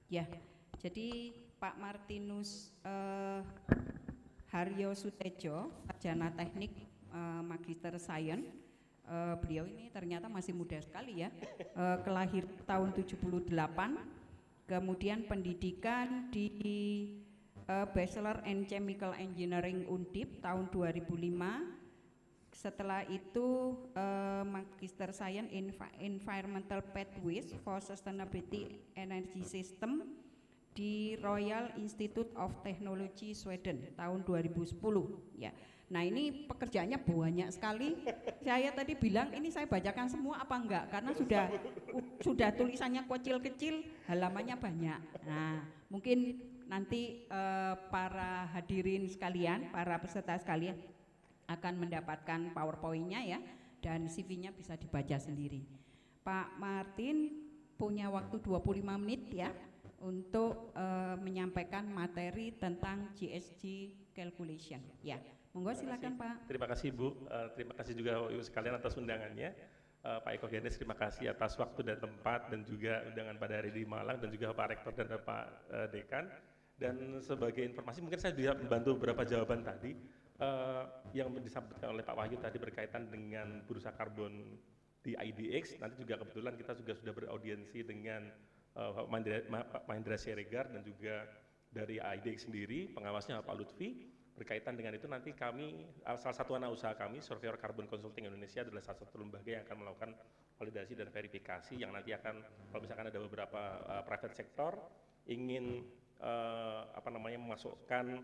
Ya, jadi Pak Martinus Haryo Sutejo, sarjana teknik Magister Sains. Beliau ini ternyata masih muda sekali ya, kelahir tahun 78, kemudian pendidikan di Bachelor in Chemical Engineering Undip tahun 2005. Setelah itu Magister Science in Environmental Pathways for Sustainability Energy System di Royal Institute of Technology Sweden tahun 2010 ya. Nah ini pekerjaannya banyak sekali. Saya tadi bilang ini saya bacakan semua apa enggak karena sudah tulisannya kecil-kecil, halamannya banyak. Nah mungkin nanti para hadirin sekalian, para peserta sekalian akan mendapatkan PowerPoint-nya ya, dan CV-nya bisa dibaca sendiri. Pak Martin punya waktu 25 menit ya untuk menyampaikan materi tentang GHG calculation. Ya, monggo silakan Pak. Terima kasih Bu, terima kasih juga Ibu sekalian atas undangannya. Pak Eko Gendes, terima kasih atas waktu dan tempat dan juga undangan pada hari di Malang dan juga Pak Rektor dan Pak Dekan. Dan sebagai informasi mungkin saya bisa membantu beberapa jawaban tadi yang disampaikan oleh Pak Wahyu tadi berkaitan dengan bursa karbon di IDX. Nanti juga kebetulan kita juga sudah beraudiensi dengan Pak Mahendra Siregar dan juga dari IDX sendiri, pengawasnya Pak Lutfi. Berkaitan dengan itu nanti kami, salah satu anak usaha kami, Surveyor Carbon Consulting Indonesia adalah salah satu lembaga yang akan melakukan validasi dan verifikasi yang nanti akan, kalau misalkan ada beberapa private sector ingin memasukkan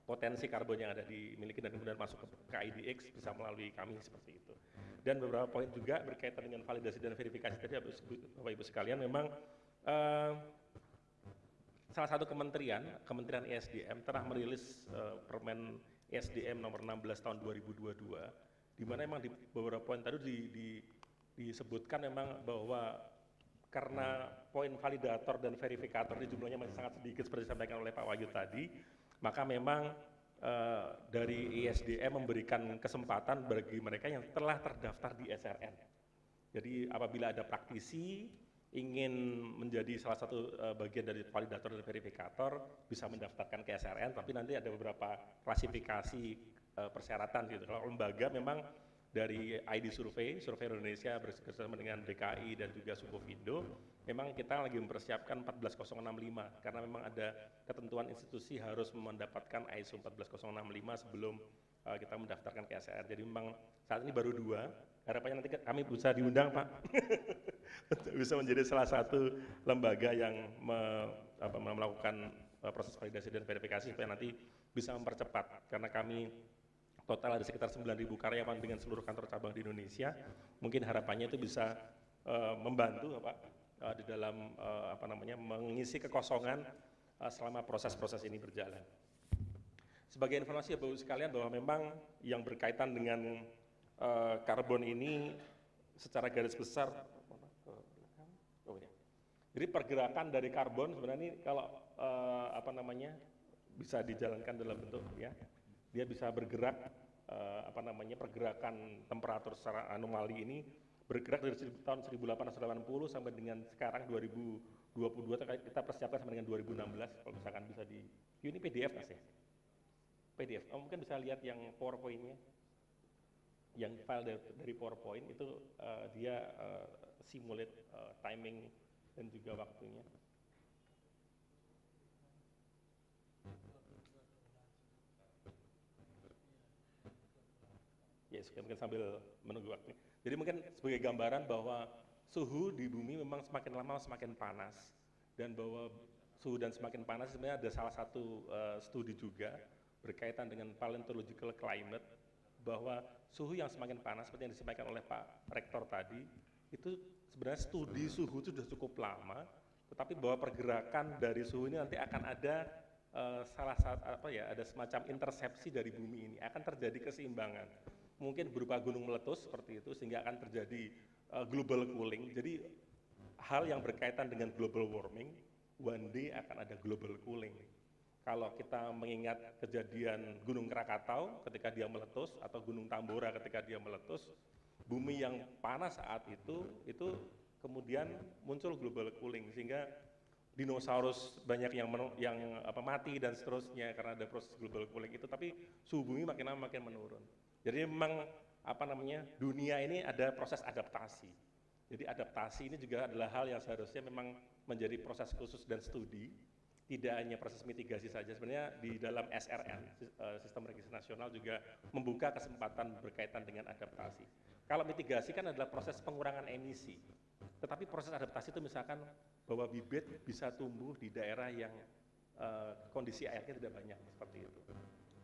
potensi karbon yang ada dimiliki dan kemudian masuk ke IDX bisa melalui kami seperti itu. Dan beberapa poin juga berkaitan dengan validasi dan verifikasi tadi Bapak Ibu sekalian, memang salah satu Kementerian ESDM telah merilis Permen ESDM nomor 16 tahun 2022, di mana memang di beberapa poin tadi disebutkan memang bahwa karena poin validator dan verifikator ini jumlahnya masih sangat sedikit seperti disampaikan oleh Pak Wahyu tadi, maka memang dari ESDM memberikan kesempatan bagi mereka yang telah terdaftar di SRN. Jadi apabila ada praktisi ingin menjadi salah satu bagian dari validator dan verifikator bisa mendaftarkan ke SRN, tapi nanti ada beberapa klasifikasi persyaratan gitu. Kalau lembaga memang dari ID Survei Indonesia bersama dengan DKI dan juga Sukovindo, memang kita lagi mempersiapkan 14065 karena memang ada ketentuan institusi harus mendapatkan ISO 14065 sebelum kita mendaftarkan ke SRN. Jadi memang saat ini baru 2, harapannya nanti kami bisa diundang Pak bisa menjadi salah satu lembaga yang melakukan proses validasi dan verifikasi supaya nanti bisa mempercepat, karena kami total ada sekitar 9.000 karyawan dengan seluruh kantor cabang di Indonesia. Mungkin harapannya itu bisa membantu Pak di dalam mengisi kekosongan selama proses-proses ini berjalan. Sebagai informasi ya Bapak sekalian bahwa memang yang berkaitan dengan karbon ini secara garis besar, jadi pergerakan dari karbon sebenarnya ini kalau bisa dijalankan dalam bentuk ya, dia bisa bergerak pergerakan temperatur secara anomali ini bergerak dari tahun 1880 sampai dengan sekarang 2022, kita persiapkan sampai dengan 2016. Kalau misalkan bisa ini PDF Mas ya? PDF, mungkin bisa lihat yang PowerPoint-nya, yang file dari PowerPoint itu dia simulate timing dan juga waktunya. Ya, mungkin sambil menunggu waktu. Jadi mungkin sebagai gambaran bahwa suhu di bumi memang semakin lama semakin panas, dan bahwa suhu dan semakin panas sebenarnya ada salah satu studi juga berkaitan dengan paleontological climate, bahwa suhu yang semakin panas seperti yang disampaikan oleh Pak Rektor tadi, itu sebenarnya studi suhu itu sudah cukup lama, tetapi bahwa pergerakan dari suhu ini nanti akan ada ada semacam intersepsi dari bumi ini, akan terjadi keseimbangan. Mungkin berupa gunung meletus seperti itu, sehingga akan terjadi global cooling. Jadi hal yang berkaitan dengan global warming, one day akan ada global cooling. Kalau kita mengingat kejadian Gunung Krakatau ketika dia meletus, atau Gunung Tambora ketika dia meletus, bumi yang panas saat itu kemudian muncul global cooling, sehingga dinosaurus banyak yang mati dan seterusnya karena ada proses global cooling itu, tapi suhu bumi makin lama makin menurun. Jadi memang dunia ini ada proses adaptasi. Jadi adaptasi ini juga adalah hal yang seharusnya memang menjadi proses khusus dan studi, tidak hanya proses mitigasi saja. Sebenarnya di dalam SRN, Sistem Registrasi Nasional, juga membuka kesempatan berkaitan dengan adaptasi. Kalau mitigasi kan adalah proses pengurangan emisi, tetapi proses adaptasi itu misalkan bahwa bibit bisa tumbuh di daerah yang kondisi airnya tidak banyak, seperti itu.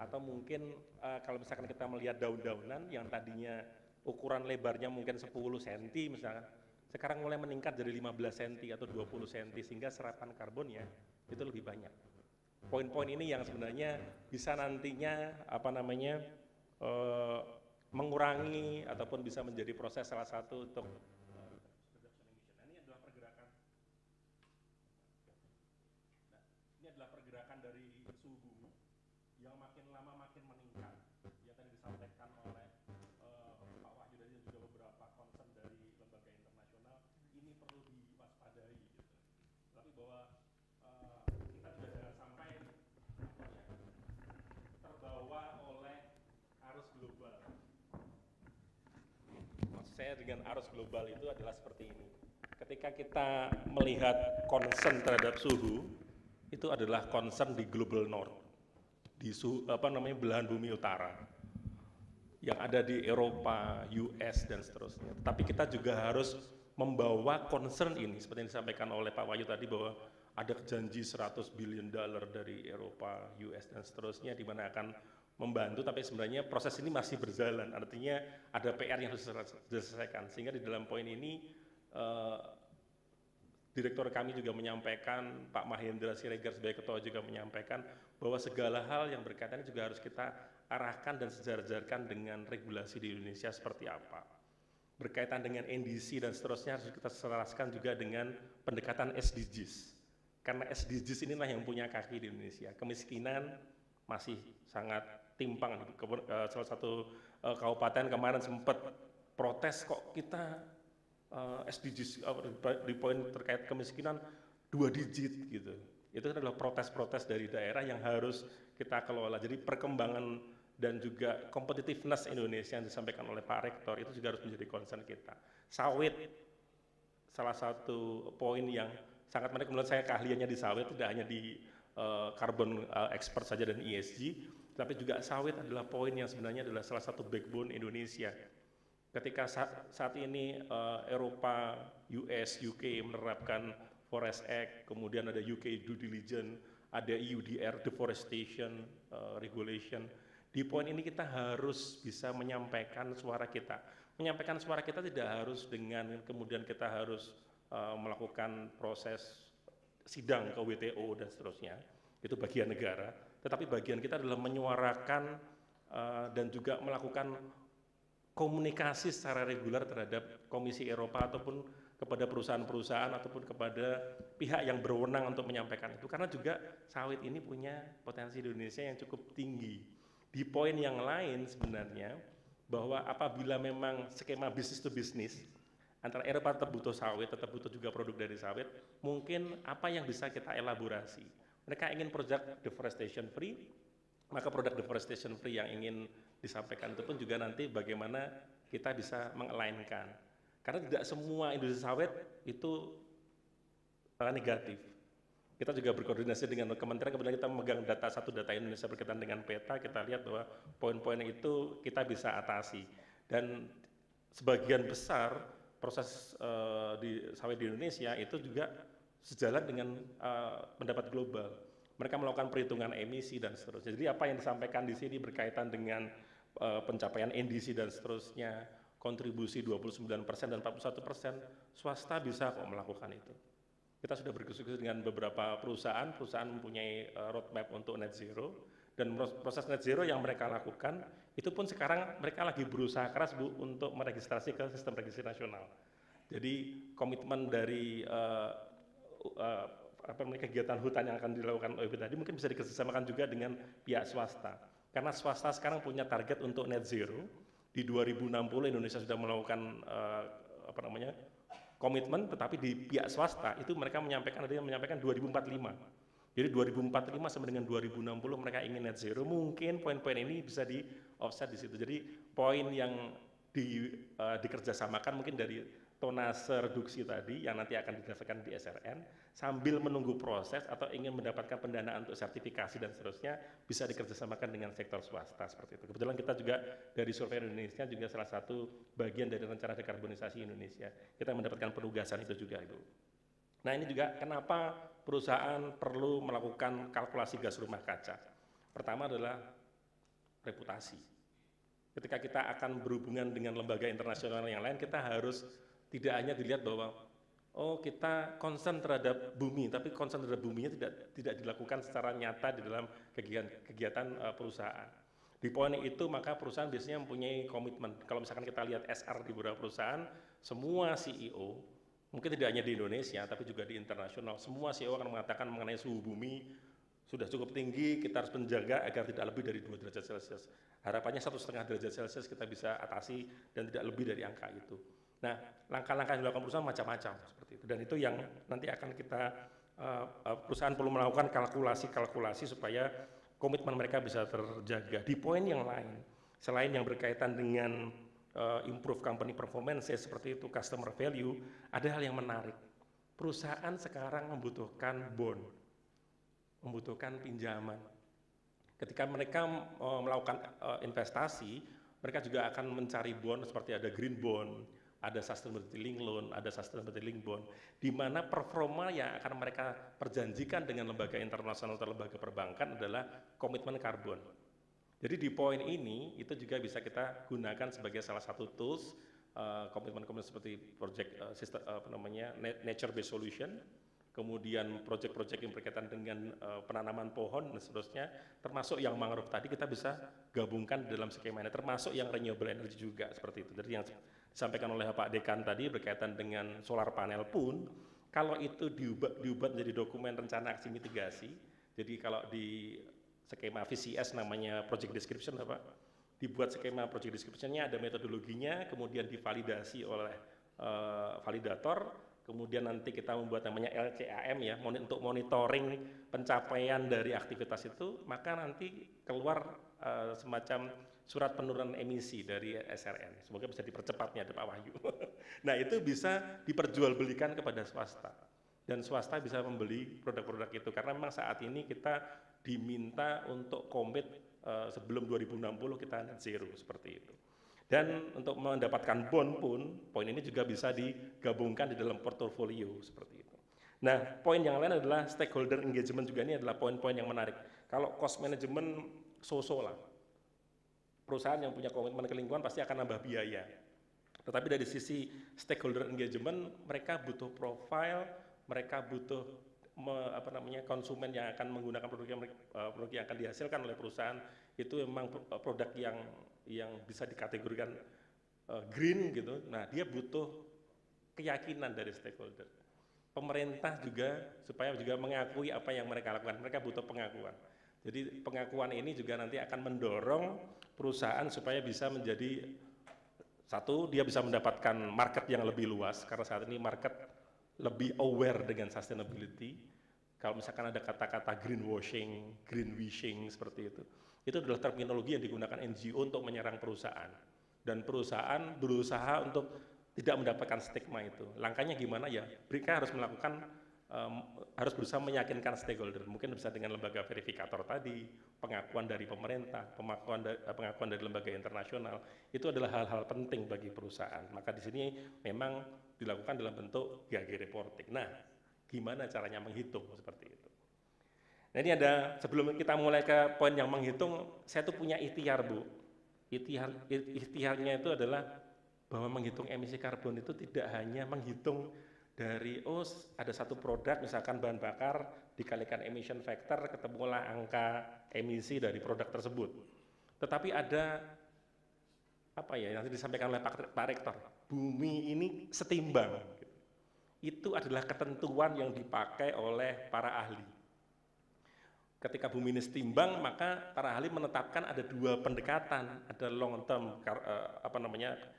Atau mungkin kalau misalkan kita melihat daun-daunan yang tadinya ukuran lebarnya mungkin 10 cm misalkan, sekarang mulai meningkat jadi 15 cm atau 20 cm, sehingga serapan karbonnya itu lebih banyak. Poin-poin ini yang sebenarnya bisa nantinya mengurangi ataupun bisa menjadi proses salah satu untuk ini adalah pergerakan dari suhu bumi yang makin lama makin meningkat, yang tadi disampaikan oleh Pak Wahyu dan juga beberapa concern dari lembaga internasional. Ini perlu diwaspadai gitu. Tapi bahwa kita juga jangan sampai terbawa oleh arus global. Maksud saya dengan arus global itu adalah seperti ini. Ketika kita melihat concern terhadap suhu, itu adalah concern di global north, di belahan bumi utara, yang ada di Eropa, US dan seterusnya. Tapi kita juga harus membawa concern ini seperti yang disampaikan oleh Pak Wahyu tadi, bahwa ada janji $100 billion dari Eropa, US dan seterusnya, di mana akan membantu, tapi sebenarnya proses ini masih berjalan. Artinya ada PR yang harus diselesaikan, sehingga di dalam poin ini Direktur kami juga menyampaikan, Pak Mahendra Siregar sebagai ketua juga menyampaikan bahwa segala hal yang berkaitan juga harus kita arahkan dan sejajarkan dengan regulasi di Indonesia seperti apa. Berkaitan dengan NDC dan seterusnya harus kita selaraskan juga dengan pendekatan SDGs. Karena SDGs inilah yang punya kaki di Indonesia. Kemiskinan masih sangat timpang. Salah satu kabupaten kemarin sempat protes, kok kita SDGs di poin terkait kemiskinan 2 digit gitu. Itu adalah protes-protes dari daerah yang harus kita kelola. Jadi perkembangan dan juga competitiveness Indonesia yang disampaikan oleh Pak Rektor itu juga harus menjadi concern kita. Sawit salah satu poin yang sangat menarik menurut saya, keahliannya di sawit tidak hanya di carbon expert saja dan ESG, tapi juga sawit adalah poin yang sebenarnya adalah salah satu backbone Indonesia. Ketika saat ini Eropa, US, UK menerapkan Forest Act, kemudian ada UK Due Diligence, ada EUDR, Deforestation Regulation. Di poin ini kita harus bisa menyampaikan suara kita. Menyampaikan suara kita tidak harus dengan kemudian kita harus melakukan proses sidang ke WTO dan seterusnya. Itu bagian negara. Tetapi bagian kita adalah menyuarakan dan juga melakukan komunikasi secara reguler terhadap Komisi Eropa ataupun kepada perusahaan-perusahaan ataupun kepada pihak yang berwenang untuk menyampaikan itu, karena juga sawit ini punya potensi di Indonesia yang cukup tinggi. Di poin yang lain sebenarnya bahwa apabila memang skema bisnis to bisnis antara Eropa tetap butuh sawit, tetap butuh juga produk dari sawit, mungkin apa yang bisa kita elaborasi. Mereka ingin produk deforestation free, maka produk deforestation free yang ingin disampaikan itu pun juga nanti bagaimana kita bisa mengelainkan. Karena tidak semua industri sawit itu negatif. Kita juga berkoordinasi dengan kementerian, kemudian kita memegang satu data Indonesia berkaitan dengan peta, kita lihat bahwa poin-poin itu kita bisa atasi. Dan sebagian besar proses di sawit di Indonesia itu juga sejalan dengan pendapat global. Mereka melakukan perhitungan emisi dan seterusnya. Jadi apa yang disampaikan di sini berkaitan dengan pencapaian NDC dan seterusnya, kontribusi 29% dan 41%, swasta bisa kok melakukan itu. Kita sudah berdiskusi dengan beberapa perusahaan mempunyai roadmap untuk net zero, dan proses net zero yang mereka lakukan, itu pun sekarang mereka lagi berusaha keras Bu untuk meregistrasi ke sistem registrasi nasional. Jadi komitmen dari kegiatan hutan yang akan dilakukan OEB tadi mungkin bisa dikerjasamakan juga dengan pihak swasta. Karena swasta sekarang punya target untuk net zero. Di 2060 Indonesia sudah melakukan komitmen, tetapi di pihak swasta itu mereka menyampaikan 2045. Jadi 2045 sampai dengan 2060 mereka ingin net zero. Mungkin poin-poin ini bisa di offset di situ. Jadi poin yang dikerjasamakan mungkin dari tonase reduksi tadi yang nanti akan didaftarkan di SRN sambil menunggu proses atau ingin mendapatkan pendanaan untuk sertifikasi dan seterusnya bisa dikerjasamakan dengan sektor swasta seperti itu. Kebetulan kita juga dari Survei Indonesia juga salah satu bagian dari rencana dekarbonisasi Indonesia. Kita mendapatkan penugasan itu juga Ibu. Nah ini juga kenapa perusahaan perlu melakukan kalkulasi gas rumah kaca. Pertama adalah reputasi. Ketika kita akan berhubungan dengan lembaga internasional yang lain, kita harus tidak hanya dilihat bahwa oh kita concern terhadap bumi, tapi concern terhadap buminya tidak dilakukan secara nyata di dalam kegiatan perusahaan. Di poin itu maka perusahaan biasanya mempunyai komitmen. Kalau misalkan kita lihat SR di beberapa perusahaan, semua CEO mungkin tidak hanya di Indonesia, tapi juga di internasional. Semua CEO akan mengatakan mengenai suhu bumi sudah cukup tinggi, kita harus menjaga agar tidak lebih dari 2 derajat Celcius. Harapannya 1,5 derajat Celcius kita bisa atasi dan tidak lebih dari angka itu. Nah, langkah-langkah yang dilakukan perusahaan macam-macam seperti itu. Dan itu yang nanti akan kita, perusahaan perlu melakukan kalkulasi supaya komitmen mereka bisa terjaga. Di poin yang lain, selain yang berkaitan dengan improve company performance seperti itu, customer value, ada hal yang menarik. Perusahaan sekarang membutuhkan bond, membutuhkan pinjaman. Ketika mereka melakukan investasi, mereka juga akan mencari bond seperti ada green bond, ada sustainability link loan, ada sustainability link bond, di mana performa yang akan mereka perjanjikan dengan lembaga internasional atau lembaga perbankan adalah komitmen karbon. Jadi di poin ini itu juga bisa kita gunakan sebagai salah satu tools komitmen-komitmen seperti project nature based solution, kemudian project-project yang berkaitan dengan penanaman pohon dan seterusnya, termasuk yang mangrove tadi kita bisa gabungkan di dalam skema ini, termasuk yang renewable energy juga seperti itu. Jadi yang disampaikan oleh Pak Dekan tadi berkaitan dengan solar panel pun, kalau itu diubah menjadi dokumen rencana aksi mitigasi, jadi kalau di skema VCS namanya project description Pak, dibuat skema project description-nya, ada metodologinya, kemudian divalidasi oleh validator, kemudian nanti kita membuat namanya LCAM ya, untuk monitoring pencapaian dari aktivitas itu, maka nanti keluar semacam surat penurunan emisi dari SRN. Semoga bisa dipercepatnya, ada Pak Wahyu. Nah itu bisa diperjualbelikan kepada swasta, dan swasta bisa membeli produk-produk itu, karena memang saat ini kita diminta untuk komit sebelum 2060 kita net zero seperti itu. Dan untuk mendapatkan bond pun, poin ini juga bisa digabungkan di dalam portofolio seperti itu. Nah, poin yang lain adalah stakeholder engagement juga, ini adalah poin-poin yang menarik. Kalau cost management so-so lah, perusahaan yang punya komitmen ke lingkungan pasti akan nambah biaya. Tetapi dari sisi stakeholder engagement, mereka butuh profile, mereka butuh konsumen yang akan menggunakan produk yang akan dihasilkan oleh perusahaan itu memang produk yang bisa dikategorikan green gitu. Nah, dia butuh keyakinan dari stakeholder. Pemerintah juga supaya juga mengakui apa yang mereka lakukan. Mereka butuh pengakuan. Jadi pengakuan ini juga nanti akan mendorong perusahaan supaya bisa menjadi satu, dia bisa mendapatkan market yang lebih luas karena saat ini market lebih aware dengan sustainability. Kalau misalkan ada kata-kata greenwashing, greenwishing seperti itu adalah terminologi yang digunakan NGO untuk menyerang perusahaan. Dan perusahaan berusaha untuk tidak mendapatkan stigma itu. Langkahnya gimana ya? Mereka harus melakukan, harus berusaha meyakinkan stakeholder. Mungkin bisa dengan lembaga verifikator tadi, pengakuan dari pemerintah, pengakuan dari lembaga internasional. Itu adalah hal-hal penting bagi perusahaan. Maka di sini memang dilakukan dalam bentuk GHG reporting. Nah, gimana caranya menghitung seperti itu? Nah ini ada, sebelum kita mulai ke poin yang menghitung, saya tuh punya ikhtiar Bu. Ikhtiarnya itu adalah bahwa menghitung emisi karbon itu tidak hanya menghitung dari, ada satu produk, misalkan bahan bakar, dikalikan emission factor, ketemulah angka emisi dari produk tersebut. Tetapi ada, yang disampaikan oleh Pak Rektor, bumi ini setimbang. Itu adalah ketentuan yang dipakai oleh para ahli. Ketika bumi ini setimbang, maka para ahli menetapkan ada dua pendekatan, ada long term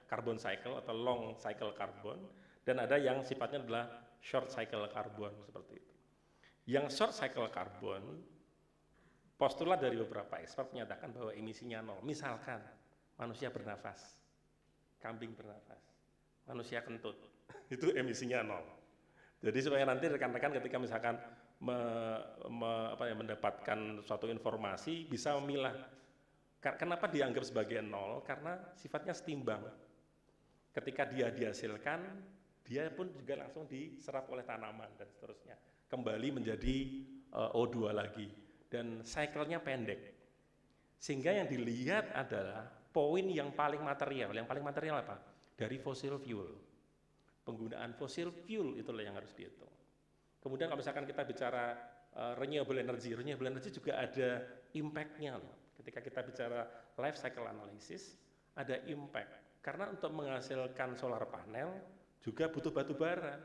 carbon cycle atau long cycle carbon, Dan ada yang sifatnya adalah short cycle carbon seperti itu. Yang short cycle carbon, postulat dari beberapa expert menyatakan bahwa emisinya nol. Misalkan manusia bernafas, kambing bernafas, manusia kentut, itu emisinya nol. Jadi supaya nanti rekan-rekan ketika misalkan mendapatkan suatu informasi bisa memilah. Kenapa dianggap sebagai nol? Karena sifatnya setimbang. Ketika dia dihasilkan, dia pun juga langsung diserap oleh tanaman dan seterusnya. Kembali menjadi O2 lagi. Dan cycle-nya pendek. Sehingga yang dilihat adalah poin yang paling material. Yang paling material apa? Dari fossil fuel. Penggunaan fossil fuel itulah yang harus dihitung. Kemudian kalau misalkan kita bicara renewable energy juga ada impact-nya loh. Ketika kita bicara life cycle analysis, ada impact. Karena untuk menghasilkan solar panel juga butuh batu bara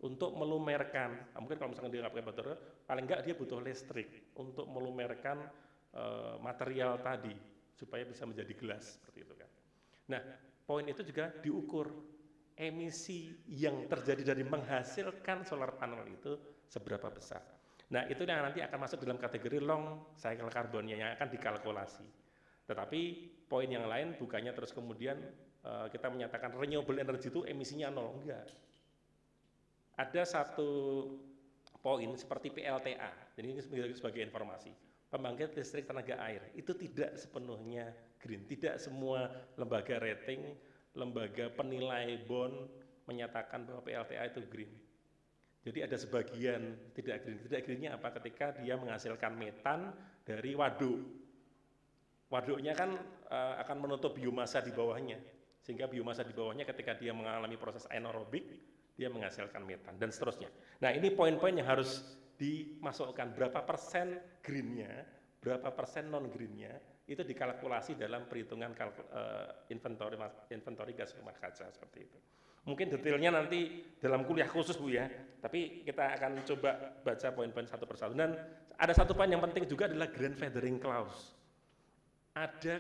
untuk melumerkan. Mungkin kalau misalkan dia nggak pakai batu bara, paling nggak dia butuh listrik untuk melumerkan material tadi supaya bisa menjadi gelas seperti itu kan. Nah, poin itu juga diukur. Emisi yang terjadi dari menghasilkan solar panel itu seberapa besar. Nah, itu yang nanti akan masuk dalam kategori long cycle carbonnya yang akan dikalkulasi. Tetapi poin yang lain bukannya terus kemudian kita menyatakan renewable energy itu emisinya nol, enggak. Ada satu poin seperti PLTA, jadi ini sebagai informasi. Pembangkit listrik tenaga air itu tidak sepenuhnya green, tidak semua lembaga rating, lembaga penilai bond menyatakan bahwa PLTA itu green. Jadi ada sebagian tidak green. Tidak greennya apa? Ketika dia menghasilkan metan dari waduk. Waduknya kan akan menutup biomasa di bawahnya. Sehingga biomasa di bawahnya ketika dia mengalami proses anaerobik, dia menghasilkan metan dan seterusnya. Nah, ini poin-poin yang harus dimasukkan. Berapa persen greennya, berapa persen non-greennya, itu dikalkulasi dalam perhitungan inventory gas rumah kaca seperti itu. Mungkin detailnya nanti dalam kuliah khusus Bu ya, tapi kita akan coba baca poin-poin satu persatu. Dan ada satu poin yang penting juga adalah grandfathering clause. Ada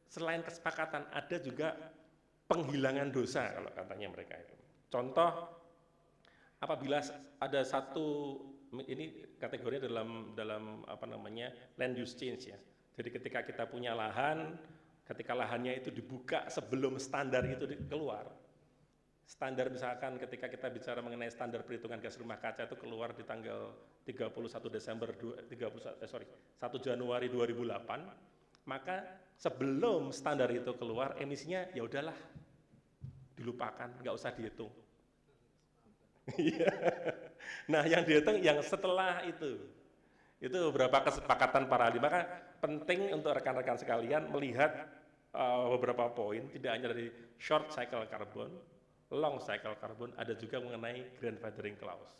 selain kesepakatan, ada juga penghilangan dosa kalau katanya mereka itu. Contoh, apabila ada satu, ini kategorinya dalam apa namanya land use change ya. Jadi ketika kita punya lahan, ketika lahannya itu dibuka sebelum standar itu keluar, standar misalkan ketika kita bicara mengenai standar perhitungan gas rumah kaca itu keluar di tanggal 1 Januari 2008, maka sebelum standar itu keluar emisinya ya udahlah dilupakan, nggak usah dihitung. Nah, yang dihitung yang setelah itu beberapa kesepakatan para ahli. Maka penting untuk rekan-rekan sekalian melihat beberapa poin, tidak hanya dari short cycle carbon, long cycle carbon, ada juga mengenai grandfathering clause.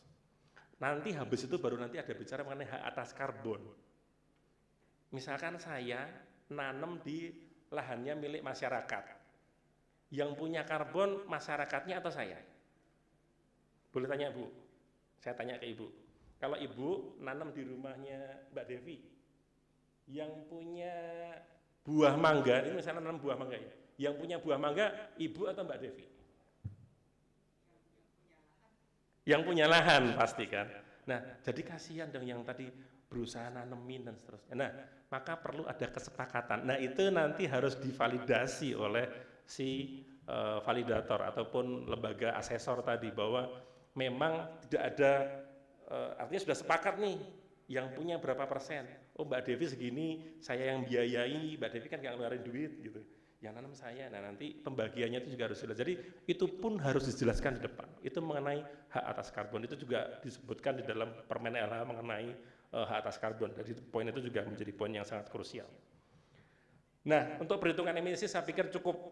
Nanti habis itu baru nanti ada bicara mengenai hak atas karbon. Misalkan saya nanam di lahannya milik masyarakat, yang punya karbon masyarakatnya atau saya? Boleh tanya Bu? Saya tanya ke Ibu. Kalau Ibu nanam di rumahnya Mbak Devi, yang punya buah mangga, ini misalnya nanam buah mangga ya, yang punya buah mangga Ibu atau Mbak Devi? Yang punya lahan pasti kan. Nah, jadi kasihan dong yang tadi berusaha nanemin dan seterusnya. Nah, maka perlu ada kesepakatan. Nah, itu nanti harus divalidasi oleh si validator ataupun lembaga asesor tadi bahwa memang tidak ada artinya sudah sepakat nih yang punya berapa persen. Oh Mbak Devi segini, saya yang biayai, Mbak Devi kan nggak ngeluarin duit gitu. Yang nanam saya, nah nanti pembagiannya itu juga harus jelas. Jadi itu pun harus dijelaskan di depan. Itu mengenai hak atas karbon, itu juga disebutkan di dalam Permen LH mengenai hak atas karbon. Jadi poin itu juga menjadi poin yang sangat krusial. Nah, untuk perhitungan emisi saya pikir cukup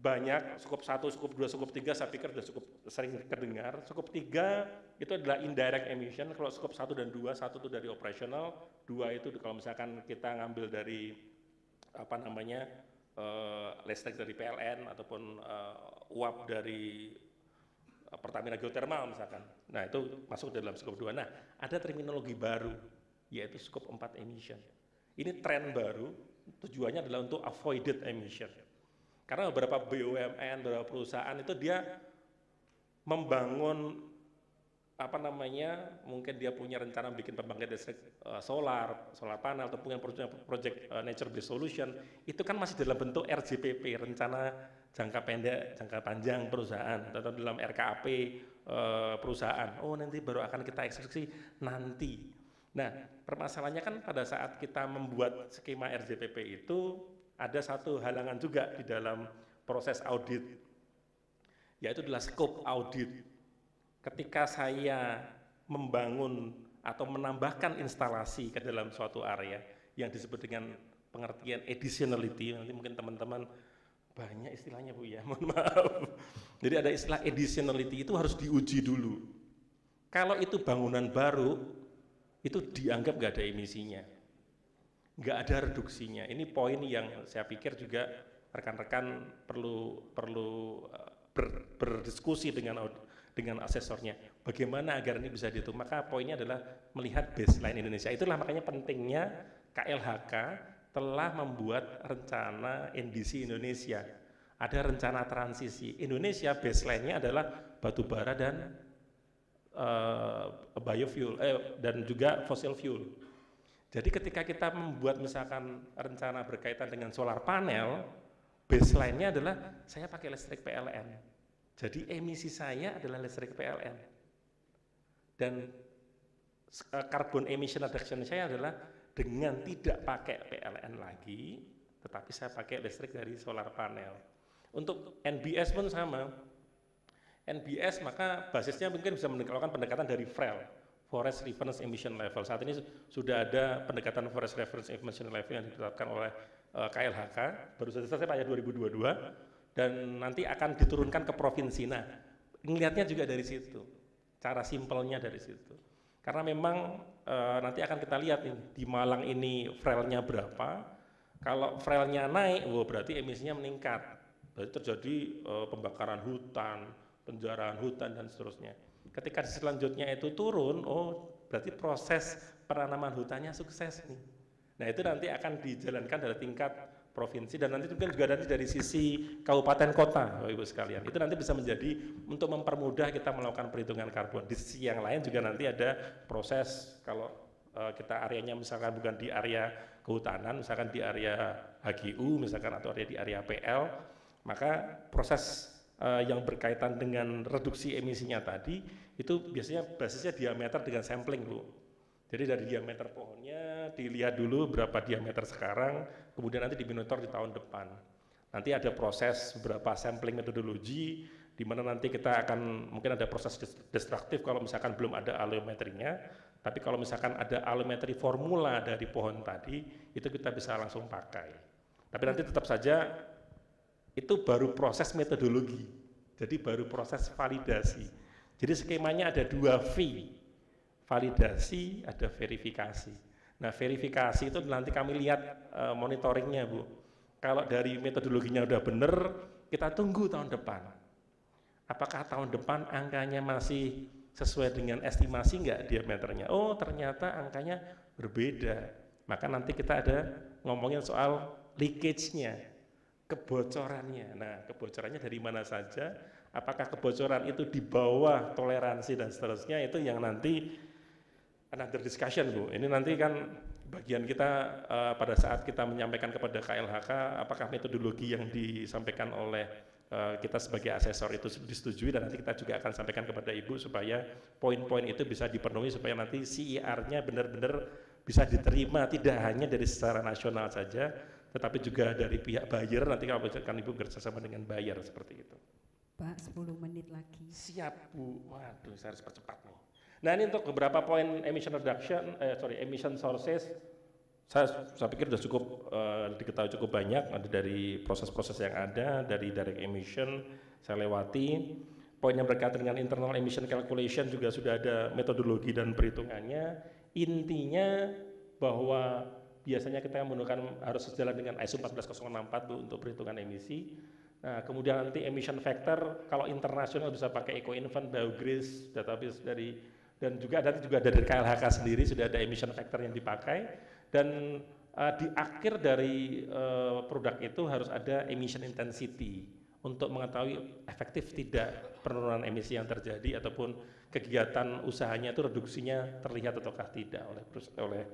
banyak, cukup 1, cukup 2, cukup 3, saya pikir sudah cukup sering terdengar. Cukup 3 itu adalah indirect emission, kalau cukup 1 dan 2, 1 itu dari operasional, 2 itu kalau misalkan kita ngambil dari apa namanya listrik dari PLN ataupun uap dari Pertamina Geothermal misalkan. Nah itu masuk dalam skop 2. Nah ada terminologi baru, yaitu skop 4 emission. Ini tren baru, tujuannya adalah untuk avoided emission. Karena beberapa BUMN, beberapa perusahaan itu dia membangun apa namanya, mungkin dia punya rencana bikin pembangkit listrik solar panel, atau punya project nature based solution, itu kan masih dalam bentuk RJPP, rencana jangka pendek, jangka panjang perusahaan, atau dalam RKAP perusahaan. Oh, nanti baru akan kita eksekusi nanti. Nah, permasalahannya kan pada saat kita membuat skema RJPP itu ada satu halangan juga di dalam proses audit, yaitu adalah scope audit. Ketika saya membangun atau menambahkan instalasi ke dalam suatu area yang disebut dengan pengertian additionality, nanti mungkin teman-teman banyak istilahnya Bu ya, mohon maaf. Jadi ada istilah additionality, itu harus diuji dulu. Kalau itu bangunan baru, itu dianggap nggak ada emisinya, nggak ada reduksinya. Ini poin yang saya pikir juga rekan-rekan perlu berdiskusi dengan asesornya, bagaimana agar ini bisa dihitung. Maka poinnya adalah melihat baseline Indonesia. Itulah makanya pentingnya KLHK telah membuat rencana NDC Indonesia. Ada rencana transisi Indonesia, baseline-nya adalah batu bara dan biofuel dan juga fossil fuel. Jadi ketika kita membuat misalkan rencana berkaitan dengan solar panel, baseline-nya adalah saya pakai listrik PLN. Jadi emisi saya adalah listrik PLN, dan carbon emission reduction saya adalah dengan tidak pakai PLN lagi, tetapi saya pakai listrik dari solar panel. Untuk NBS pun sama. NBS maka basisnya mungkin bisa melakukan pendekatan dari FREL, Forest Reference Emission Level. Saat ini sudah ada pendekatan Forest Reference Emission Level yang ditetapkan oleh KLHK, baru saja selesai pada 2022. Dan nanti akan diturunkan ke provinsi. Nah, ngelihatnya juga dari situ, cara simpelnya dari situ. Karena memang nanti akan kita lihat nih, di Malang ini FREL-nya berapa. Kalau FREL-nya naik, berarti emisinya meningkat. Berarti terjadi pembakaran hutan, penjarahan hutan, dan seterusnya. Ketika selanjutnya itu turun, berarti proses penanaman hutannya sukses nih. Nah, itu nanti akan dijalankan dari tingkat provinsi, dan nanti mungkin juga nanti dari sisi kabupaten kota, Bapak Ibu sekalian. Itu nanti bisa menjadi untuk mempermudah kita melakukan perhitungan karbon. Di sisi yang lain juga nanti ada proses, kalau kita areanya misalkan bukan di area kehutanan, misalkan di area HGU misalkan, atau di area PL, maka proses yang berkaitan dengan reduksi emisinya tadi itu biasanya basisnya diameter dengan sampling, Bu. Jadi dari diameter pohonnya dilihat dulu berapa diameter sekarang, kemudian nanti dimonitor di tahun depan. Nanti ada proses beberapa sampling metodologi, di mana nanti kita akan mungkin ada proses destruktif kalau misalkan belum ada aliometrinya, tapi kalau misalkan ada aliometri formula dari pohon tadi, itu kita bisa langsung pakai. Tapi nanti tetap saja itu baru proses metodologi, jadi baru proses validasi. Jadi skemanya ada 2 V, validasi, ada verifikasi. Nah, verifikasi itu nanti kami lihat monitoringnya, Bu. Kalau dari metodologinya udah benar, kita tunggu tahun depan. Apakah tahun depan angkanya masih sesuai dengan estimasi enggak diameternya? Oh, ternyata angkanya berbeda. Maka nanti kita ada ngomongin soal leakage-nya, kebocorannya. Nah, kebocorannya dari mana saja? Apakah kebocoran itu di bawah toleransi dan seterusnya? Itu yang nanti another discussion, Bu. Ini nanti kan bagian kita pada saat kita menyampaikan kepada KLHK, apakah metodologi yang disampaikan oleh kita sebagai asesor itu disetujui, dan nanti kita juga akan sampaikan kepada Ibu supaya poin-poin itu bisa dipenuhi, supaya nanti CER-nya benar-benar bisa diterima, tidak hanya dari secara nasional saja, tetapi juga dari pihak buyer. Nanti kalau kan Ibu bekerjasama dengan buyer seperti itu. Pak, 10 menit lagi. Siap, Bu. Waduh, saya harus percepat nih. Nah, ini untuk beberapa poin emission reduction, emission sources, saya pikir sudah cukup diketahui cukup banyak. Ada dari proses-proses yang ada, dari direct emission, saya lewati. Poin yang berkaitan dengan internal emission calculation juga sudah ada metodologi dan perhitungannya. Intinya bahwa biasanya kita menggunakan harus sejalan dengan ISO 14064, Bu, untuk perhitungan emisi. Nah, kemudian nanti emission factor, kalau internasional bisa pakai Eco-Infant, Biogris, database dari, dan juga nanti juga ada dari KLHK sendiri sudah ada emission factor yang dipakai, dan di akhir dari produk itu harus ada emission intensity untuk mengetahui efektif tidak penurunan emisi yang terjadi ataupun kegiatan usahanya itu reduksinya terlihat ataukah tidak oleh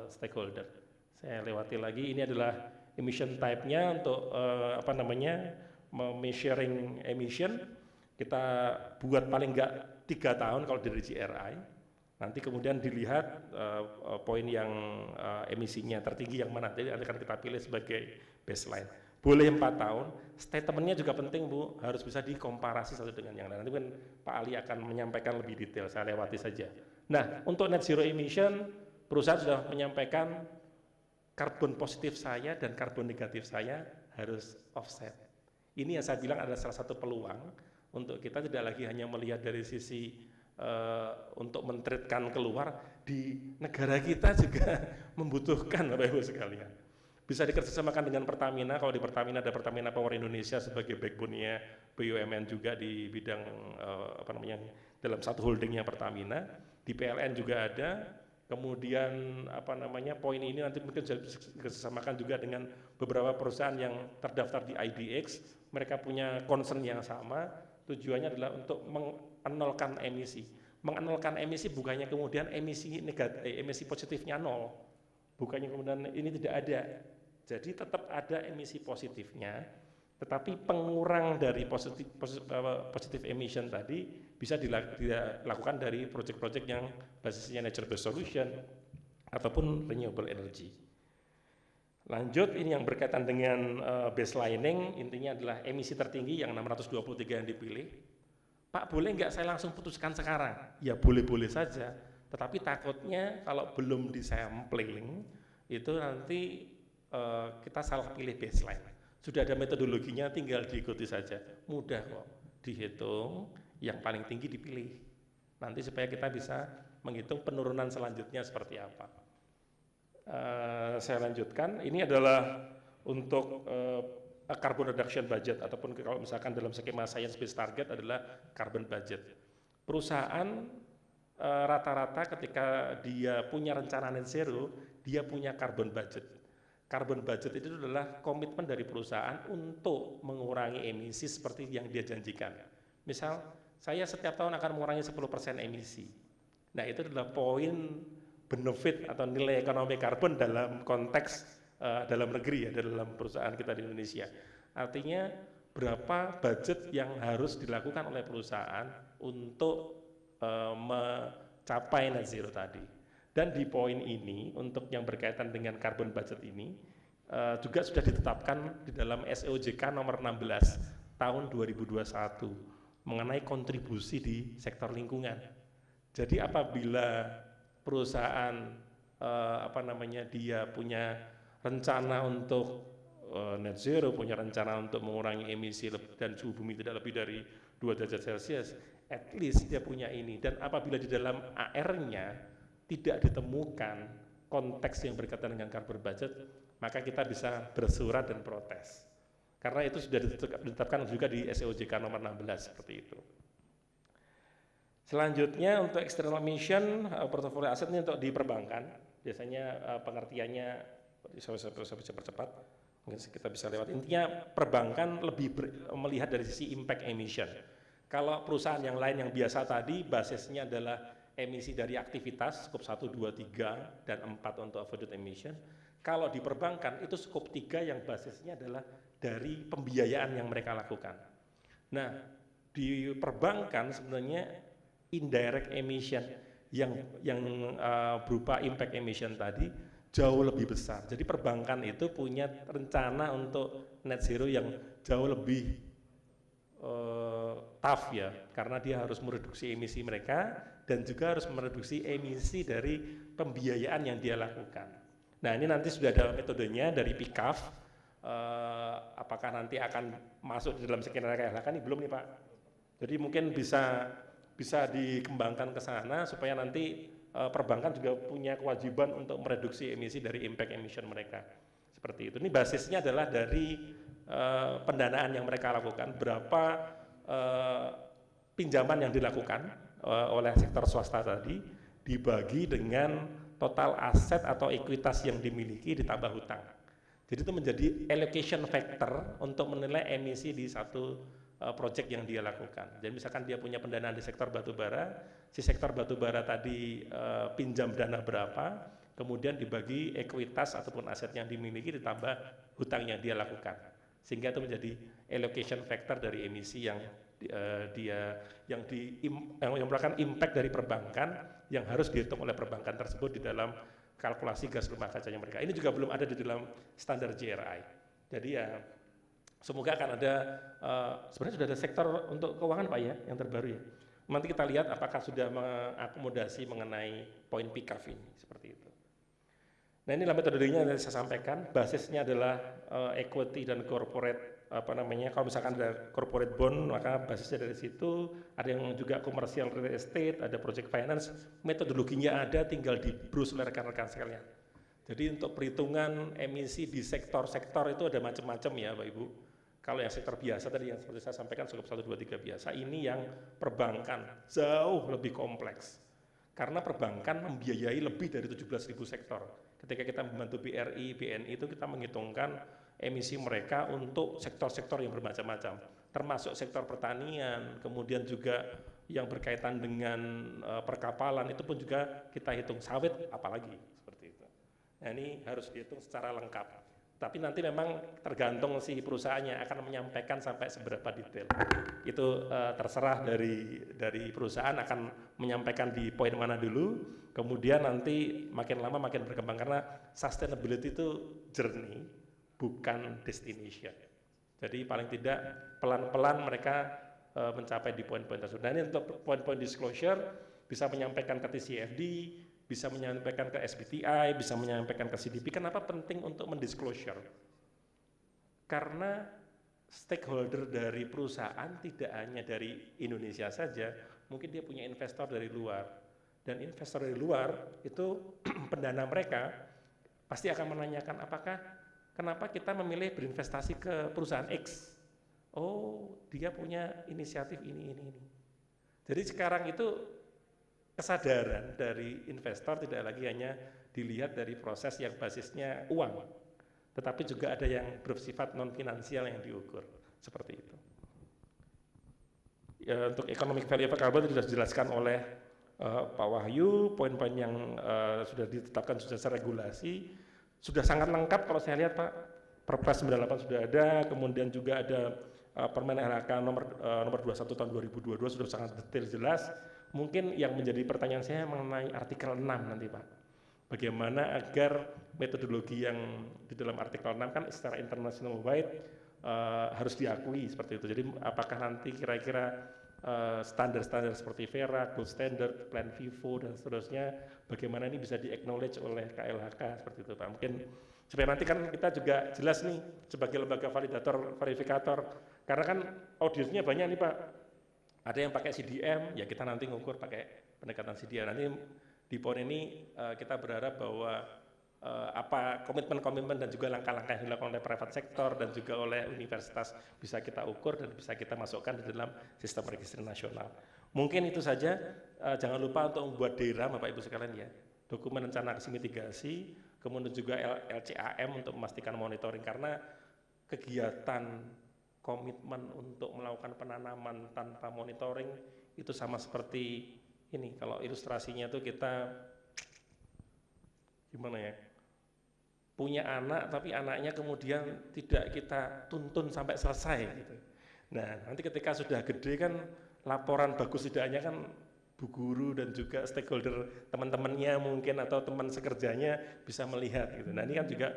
stakeholder. Saya lewati lagi, ini adalah emission type-nya untuk measuring emission. Kita buat paling enggak 3 tahun kalau dari GRI. Nanti kemudian dilihat poin yang emisinya tertinggi yang mana, jadi akan kita pilih sebagai baseline. Boleh 4 tahun, statementnya juga penting Bu, harus bisa dikomparasi satu dengan yang lain. Nanti kan Pak Ali akan menyampaikan lebih detail, saya lewati saja. Nah, untuk net zero emission, perusahaan sudah menyampaikan karbon positif saya dan karbon negatif saya harus offset. Ini yang saya bilang adalah salah satu peluang untuk kita tidak lagi hanya melihat dari sisi untuk mentreatkan keluar, di negara kita juga membutuhkan Bapak Ibu sekalian. Bisa dikerjasamakan dengan Pertamina, kalau di Pertamina ada Pertamina Power Indonesia sebagai backbone-nya BUMN juga di bidang dalam satu holdingnya Pertamina, di PLN juga ada. Kemudian poin ini nanti mungkin bisa dikerjasamakan juga dengan beberapa perusahaan yang terdaftar di IDX, mereka punya concern yang sama, tujuannya adalah untuk menolkan emisi. Menolkan emisi bukannya kemudian emisi positifnya nol, bukannya kemudian ini tidak ada. Jadi tetap ada emisi positifnya, tetapi pengurang dari positif emission tadi bisa dilakukan dari proyek-proyek yang basisnya nature based solution ataupun renewable energy. Lanjut, ini yang berkaitan dengan baselining, intinya adalah emisi tertinggi yang 623 yang dipilih. Pak, boleh nggak saya langsung putuskan sekarang? Ya boleh-boleh saja, tetapi takutnya kalau belum disampling itu nanti kita salah pilih baseline. Sudah ada metodologinya, tinggal diikuti saja, mudah kok, dihitung, yang paling tinggi dipilih. Nanti supaya kita bisa menghitung penurunan selanjutnya seperti apa. Saya lanjutkan, ini adalah untuk carbon reduction budget, ataupun kalau misalkan dalam skema science based target adalah carbon budget. Perusahaan rata-rata ketika dia punya rencana net zero, dia punya carbon budget. Carbon budget itu adalah komitmen dari perusahaan untuk mengurangi emisi seperti yang dia janjikan. Misal, saya setiap tahun akan mengurangi 10% emisi. Nah, itu adalah poin benefit atau nilai ekonomi karbon dalam konteks dalam negeri ya, dalam perusahaan kita di Indonesia. Artinya berapa budget yang harus dilakukan oleh perusahaan untuk mencapai net zero tadi. Dan di poin ini untuk yang berkaitan dengan carbon budget ini juga sudah ditetapkan di dalam SOJK nomor 16 tahun 2021 mengenai kontribusi di sektor lingkungan. Jadi apabila perusahaan dia punya rencana untuk net zero, punya rencana untuk mengurangi emisi dan suhu bumi tidak lebih dari 2 derajat Celcius, at least dia punya ini. Dan apabila di dalam AR-nya tidak ditemukan konteks yang berkaitan dengan carbon budget, maka kita bisa bersurat dan protes. Karena itu sudah ditetapkan juga di SOJK nomor 16 seperti itu. Selanjutnya untuk external emission, portfolio aset ini untuk di perbankan. Biasanya pengertiannya, saya bisa percepat, mungkin kita bisa lewat. Intinya perbankan lebih melihat dari sisi impact emission. Kalau perusahaan yang lain yang biasa tadi basisnya adalah emisi dari aktivitas, skop 1, 2, 3, dan 4 untuk avoided emission. Kalau di perbankan itu skop 3 yang basisnya adalah dari pembiayaan yang mereka lakukan. Nah, di perbankan sebenarnya indirect emission yang berupa impact emission tadi jauh lebih besar. Jadi perbankan itu punya rencana untuk net zero yang jauh lebih tough ya, karena dia harus mereduksi emisi mereka dan juga harus mereduksi emisi dari pembiayaan yang dia lakukan. Nah, ini nanti sudah ada metodenya dari PICAF. Apakah nanti akan masuk di dalam skenario KLH ini belum nih Pak. Jadi mungkin bisa dikembangkan ke sana supaya nanti perbankan juga punya kewajiban untuk mereduksi emisi dari impact emission mereka. Seperti itu. Ini basisnya adalah dari pendanaan yang mereka lakukan, berapa pinjaman yang dilakukan oleh sektor swasta tadi dibagi dengan total aset atau ekuitas yang dimiliki ditambah hutang. Jadi itu menjadi allocation factor untuk menilai emisi di satu proyek yang dia lakukan. Jadi misalkan dia punya pendanaan di sektor batubara, si sektor batubara tadi pinjam dana berapa, kemudian dibagi ekuitas ataupun aset yang dimiliki ditambah hutang yang dia lakukan, sehingga itu menjadi allocation factor dari emisi yang merupakan impact dari perbankan yang harus dihitung oleh perbankan tersebut di dalam kalkulasi gas rumah kacanya mereka. Ini juga belum ada di dalam standar GRI. Jadi ya semoga akan ada, sebenarnya sudah ada sektor untuk keuangan Pak ya, yang terbaru ya. Nanti kita lihat apakah sudah mengakomodasi mengenai poin pick-up ini, seperti itu. Nah inilah metodologinya yang saya sampaikan, basisnya adalah equity dan corporate, kalau misalkan ada corporate bond, maka basisnya dari situ, ada yang juga commercial real estate, ada project finance, metodologinya ada, tinggal di-brush oleh rekan-rekan sekalian. Jadi untuk perhitungan emisi di sektor-sektor itu ada macam-macam ya Bapak Ibu. Kalau yang sektor biasa tadi yang seperti saya sampaikan cukup 1, 2, 3 biasa, ini yang perbankan jauh lebih kompleks. Karena perbankan membiayai lebih dari 17.000 sektor. Ketika kita membantu BRI, BNI itu kita menghitungkan emisi mereka untuk sektor-sektor yang bermacam-macam. Termasuk sektor pertanian, kemudian juga yang berkaitan dengan perkapalan itu pun juga kita hitung, sawit apalagi seperti itu. Nah ini harus dihitung secara lengkap. Tapi nanti memang tergantung si perusahaannya akan menyampaikan sampai seberapa detail. Itu terserah dari perusahaan akan menyampaikan di poin mana dulu, kemudian nanti makin lama makin berkembang karena sustainability itu journey, bukan destination. Jadi paling tidak pelan-pelan mereka mencapai di poin-poin tersebut. Nah ini untuk poin-poin disclosure bisa menyampaikan ke TCFD, bisa menyampaikan ke SBTI, bisa menyampaikan ke CDP. Kenapa penting untuk mendisclosure? Karena stakeholder dari perusahaan tidak hanya dari Indonesia saja, mungkin dia punya investor dari luar. Dan investor dari luar itu pendana mereka pasti akan menanyakan kenapa kita memilih berinvestasi ke perusahaan X? Oh, dia punya inisiatif ini. Jadi sekarang itu kesadaran dari investor tidak lagi hanya dilihat dari proses yang basisnya uang, tetapi juga ada yang bersifat non finansial yang diukur seperti itu. Ya, untuk economic value of carbon sudah dijelaskan oleh Pak Wahyu, poin-poin yang sudah ditetapkan sudah secara regulasi, sudah sangat lengkap kalau saya lihat Pak. Perpres 98 sudah ada, kemudian juga ada Permen LHK nomor 21 tahun 2022 sudah sangat detail jelas. Mungkin yang menjadi pertanyaan saya mengenai artikel 6 nanti Pak. Bagaimana agar metodologi yang di dalam artikel 6 kan secara international wide harus diakui seperti itu. Jadi apakah nanti kira-kira standar-standar seperti VERA, Gold Standard, Plan Vivo dan seterusnya, bagaimana ini bisa di-acknowledge oleh KLHK seperti itu Pak. Mungkin supaya nanti kan kita juga jelas nih sebagai lembaga validator, verifikator, karena kan audiensnya banyak nih Pak. Ada yang pakai CDM, ya kita nanti ngukur pakai pendekatan CDM. Nanti di poin ini kita berharap bahwa komitmen-komitmen dan juga langkah-langkah yang dilakukan oleh private sector dan juga oleh universitas bisa kita ukur dan bisa kita masukkan di dalam sistem registrasi nasional. Mungkin itu saja, jangan lupa untuk membuat DERA Bapak Ibu sekalian ya, dokumen rencana aksi mitigasi, kemudian juga LCAM untuk memastikan monitoring, karena kegiatan komitmen untuk melakukan penanaman tanpa monitoring itu sama seperti ini. Kalau ilustrasinya tuh kita gimana ya, punya anak tapi anaknya kemudian tidak kita tuntun sampai selesai gitu. Nah nanti ketika sudah gede kan laporan bagus tidaknya kan bu guru dan juga stakeholder teman-temannya mungkin atau teman sekerjanya bisa melihat gitu. Nah ini kan juga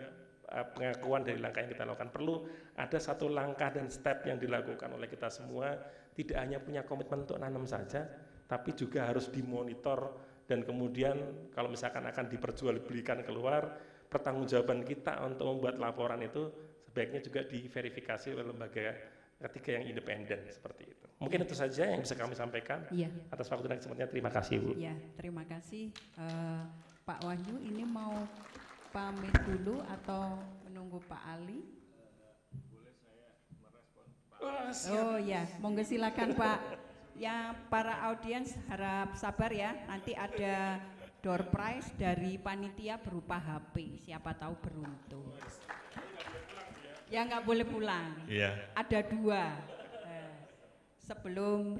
pengakuan dari langkah yang kita lakukan. Perlu ada satu langkah dan step yang dilakukan oleh kita semua, tidak hanya punya komitmen untuk nanam saja, tapi juga harus dimonitor dan kemudian kalau misalkan akan diperjualbelikan keluar, pertanggungjawaban kita untuk membuat laporan itu sebaiknya juga diverifikasi oleh lembaga ketiga yang independen seperti itu. Mungkin itu saja yang bisa kami sampaikan. Ya. Atas waktu dan kesempatannya terima kasih Bu. Ya, terima kasih Pak Wahyu. Ini mau pamit dulu atau menunggu Pak Ali? Boleh saya merespon Pak? Oh ya, monggo silakan Pak. Ya, para audiens harap sabar ya. Nanti ada door prize dari panitia berupa HP. Siapa tahu beruntung. Ya nggak boleh pulang. Iya. Ada 2. sebelum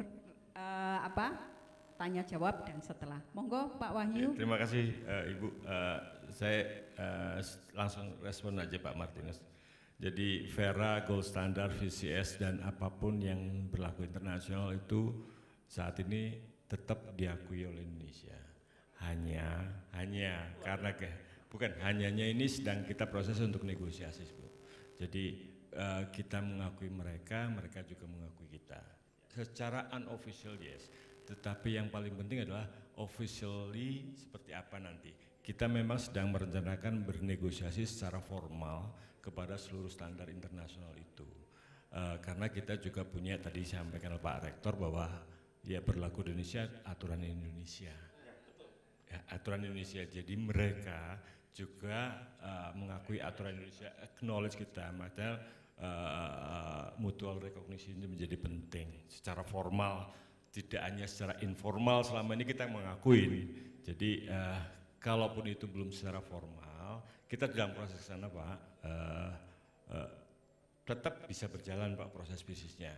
tanya jawab dan setelah. Monggo Pak Wahyu. Terima kasih Ibu. Saya langsung respon aja Pak Martinus. Jadi Vera, Gold Standard, VCS dan apapun yang berlaku internasional itu saat ini tetap diakui oleh Indonesia. Hanya karena bukan hanyanya ini sedang kita proses untuk negosiasi, Bu. Jadi kita mengakui mereka, mereka juga mengakui kita. Secara unofficial yes, tetapi yang paling penting adalah officially seperti apa nanti. Kita memang sedang merencanakan bernegosiasi secara formal kepada seluruh standar internasional itu. Karena kita juga punya tadi disampaikan oleh Pak Rektor bahwa ya berlaku di Indonesia aturan Indonesia. Ya, aturan Indonesia. Jadi mereka juga mengakui aturan Indonesia, acknowledge kita, maka mutual recognition ini menjadi penting secara formal, tidak hanya secara informal. Selama ini kita mengakui. Jadi kalaupun itu belum secara formal, kita dalam proses sana Pak, tetap bisa berjalan Pak proses bisnisnya.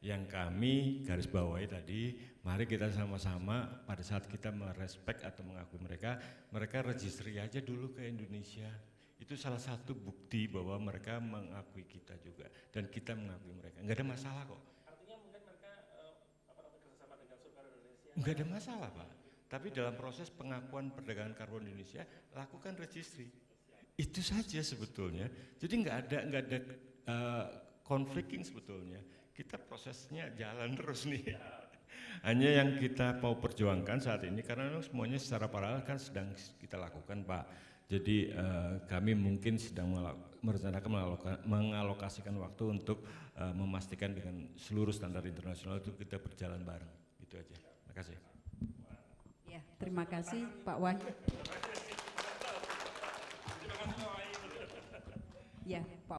Yang kami garis bawahi tadi, mari kita sama-sama pada saat kita merespek atau mengakui mereka, mereka registry aja dulu ke Indonesia. Itu salah satu bukti bahwa mereka mengakui kita juga dan kita mengakui mereka. Enggak ada masalah kok. Artinya mungkin mereka kerjasama dengan Surkar Indonesia. Enggak ada masalah Pak. Tapi dalam proses pengakuan perdagangan karbon Indonesia, lakukan registry. Itu saja sebetulnya. Jadi enggak ada conflicting sebetulnya. Kita prosesnya jalan terus nih. Hanya yang kita mau perjuangkan saat ini karena semuanya secara paralel kan sedang kita lakukan Pak. Jadi kami mungkin sedang merencanakan mengalokasikan waktu untuk memastikan dengan seluruh standar internasional itu kita berjalan bareng. Itu aja. Terima kasih. Ya, terima kasih Pak Wahyu. Ya, Pak